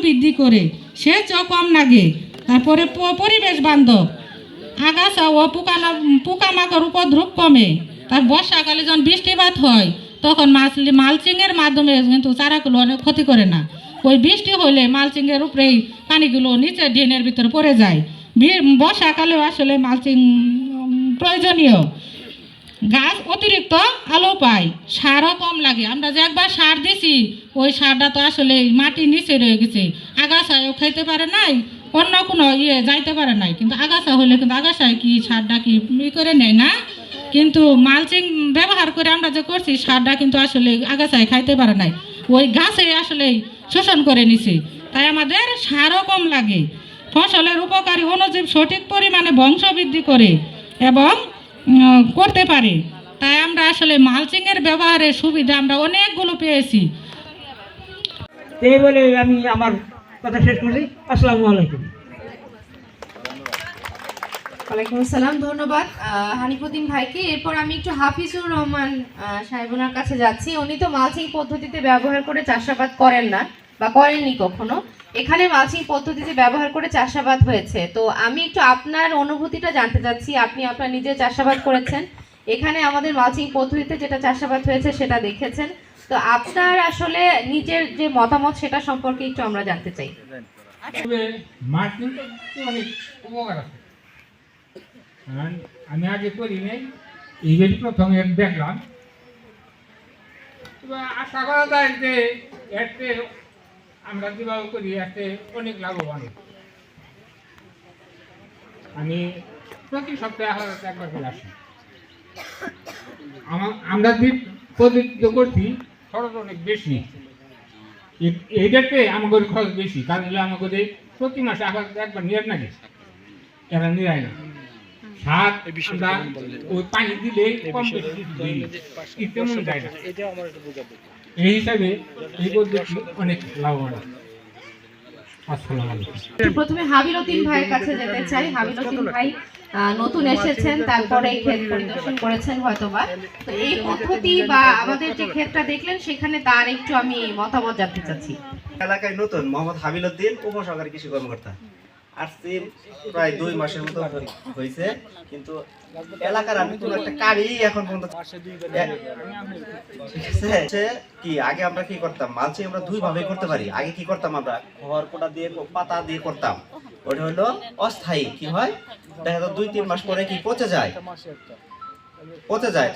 বৃদ্ধি করে, সেচও কম লাগে, তারপরে পরিবেশ বান্ধব, আগাছা ও পোকামাকড় উপদ্রব কমে। তার বর্ষাকালে যখন বৃষ্টিপাত হয় তখন মালচিংয়ের মাধ্যমে কিন্তু চারাগুলো অনেক ক্ষতি করে না। ওই বৃষ্টি হলে মালচিংয়ের উপরেই পানিগুলো নিচে ড্রেনের ভিতরে পড়ে যায়। বর্ষাকালেও আসলে মালচিং প্রয়োজনীয়। গাছ অতিরিক্ত আলো পায়, সারও কম লাগে। আমরা যে একবার সার দিছি ওই সারটা তো আসলে মাটির নিচে রয়ে গেছে, আগাছাও খাইতে পারে নাই, অন্য কোনো যাইতে পারে নাই। কিন্তু আগাছা হলে কিন্তু আগাছায় কি সারটা কি করে নেয় না, কিন্তু মালচিং ব্যবহার করে আমরা যে করছি সারটা কিন্তু আসলে আগাছায় খাইতে পারে নাই, ওই গাছে আসলে শোষণ করে নিছে। তাই আমাদের সারও কম লাগে। ফসলের উপকারী অণুজীব সঠিক পরিমাণে বংশবৃদ্ধি করে এবং করতে পারে। তাই আমরা আসলে মালচিংয়ের ব্যবহারের সুবিধা আমরা অনেকগুলো পেয়েছি। এই বলে আমি আমার কথা শেষ করি। আসসালামু আলাইকুম। ওয়ালাইকুম আসসালাম, ধন্যবাদ হানিফুদ্দিন ভাইকে। এরপর আমি একটু হাফিজুর রহমান সাহেবের কাছে যাচ্ছি। উনি তো মালচিং পদ্ধতিতে ব্যবহার করে চাষাবাদ করেন না বা করেননি কখনো, এখানে মালচিং পদ্ধতিতে ব্যবহার করে চাষাবাদ হয়েছে। তো আমি একটু আপনার অনুভূতিটা জানতে চাচ্ছি। আপনি আপনার নিজে চাষাবাদ করেছেন, এখানে আমাদের মালচিং পদ্ধতিতে যেটা চাষাবাদ হয়েছে সেটা দেখেছেন। তো আপনার আসলে নিজের যে মতামত সেটা সম্পর্কে একটু আমরা জানতে চাই। মালচিং অনেক উপকার আছে, আমি আগে করি নাই, এইবারই প্রথম দেখলাম। আশা করা যায় যে এতে আমরা যেভাবে করি এতে অনেক লাভবান। আমি প্রতি সপ্তাহে একবার করে আসি। আমরা যে পদ্ধতি করছি খরচ অনেক বেশি, এইটাতে আমাদের খরচ বেশি, কারণ আমাদের প্রতি মাসে একবার নিয়ে নাকি এরা নিরায় না। সার আমরা ওই পানি দিলে কম বেশি তেমন যায় না। এই হিসাবে এই পদ্ধতি অনেক লাভবান। আসসালামু আলাইকুম। প্রথমে হাবিল উদ্দিন ভাইয়ের কাছে যেতে চাই। হাবিল উদ্দিন ভাই নতুন এসেছেন, তারপরে ক্ষেত পরিদর্শন করেছেন হয়তোবা। তো এই পদ্ধতি বা আমাদের যে ক্ষেতটা দেখলেন সেখানে তার একটু আমি মতামত জানতে চাচ্ছি। এলাকায় নতুন মোহাম্মদ হাবিল উদ্দিন, উপসহকারী কৃষি কর্মকর্তা। আসছি প্রায় 2 মাসের মতো হয়েছে, কিন্তু এলাকার আমি কোনো একটা কারি এখন পর্যন্ত কি আগে আমরা কি করতাম, মালচিং আমরা 2 ভাবে করতে পারি। আগে কি করতাম, আমরা খড় কোটা দিয়ে পাতা দিয়ে করতাম, ওটা হলো অস্থায়ী। কি হয়, দেখা যায় 2-3 মাস পরে কি পচে যায়,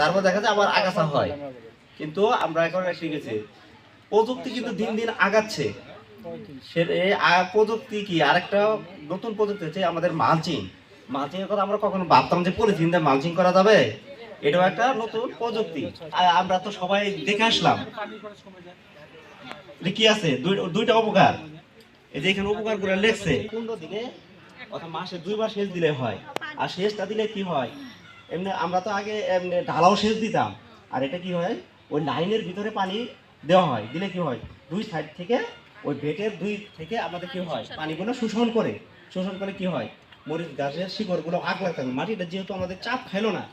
তারপর দেখা যায় আবার আগাছা হয়। কিন্তু আমরা এখন শিখেছি, প্রযুক্তি কিন্তু দিন দিন আগাচ্ছে। প্রযুক্তি কি আরেকটা নতুন প্রযুক্তি হচ্ছে আমাদের মালচিং এর কথা আমরা কখনো ভাবতাম যে পলিথিন দিয়ে মালচিং করা যাবে, এটাও একটা নতুন প্রযুক্তি। আমরা তো সবাই দেখে আসলাম কি আছে, দুইটা উপকার। এই যে এখানে উপকার করে লেখছে 15 দিনে অর্থাৎ মাসে 2 বার সেচ দিলে হয়। আর সেচটা দিলে কি হয়, এমনি আমরা তো আগে এমনি ঢালাও সেচ দিতাম, আর এটা কি হয়, ওই লাইনের ভিতরে পানি দেওয়া হয়। দিলে কি হয়, 2 সাইড থেকে ওই ভেটের 2 থেকে আমাদের কি হয়, পানিগুলো শোষণ করে কি হয়, মরিচ গাছের শিকড়গুলো আগলাতে থাকে। মাটিটা যেহেতু আমাদের চাপ খাইলো না,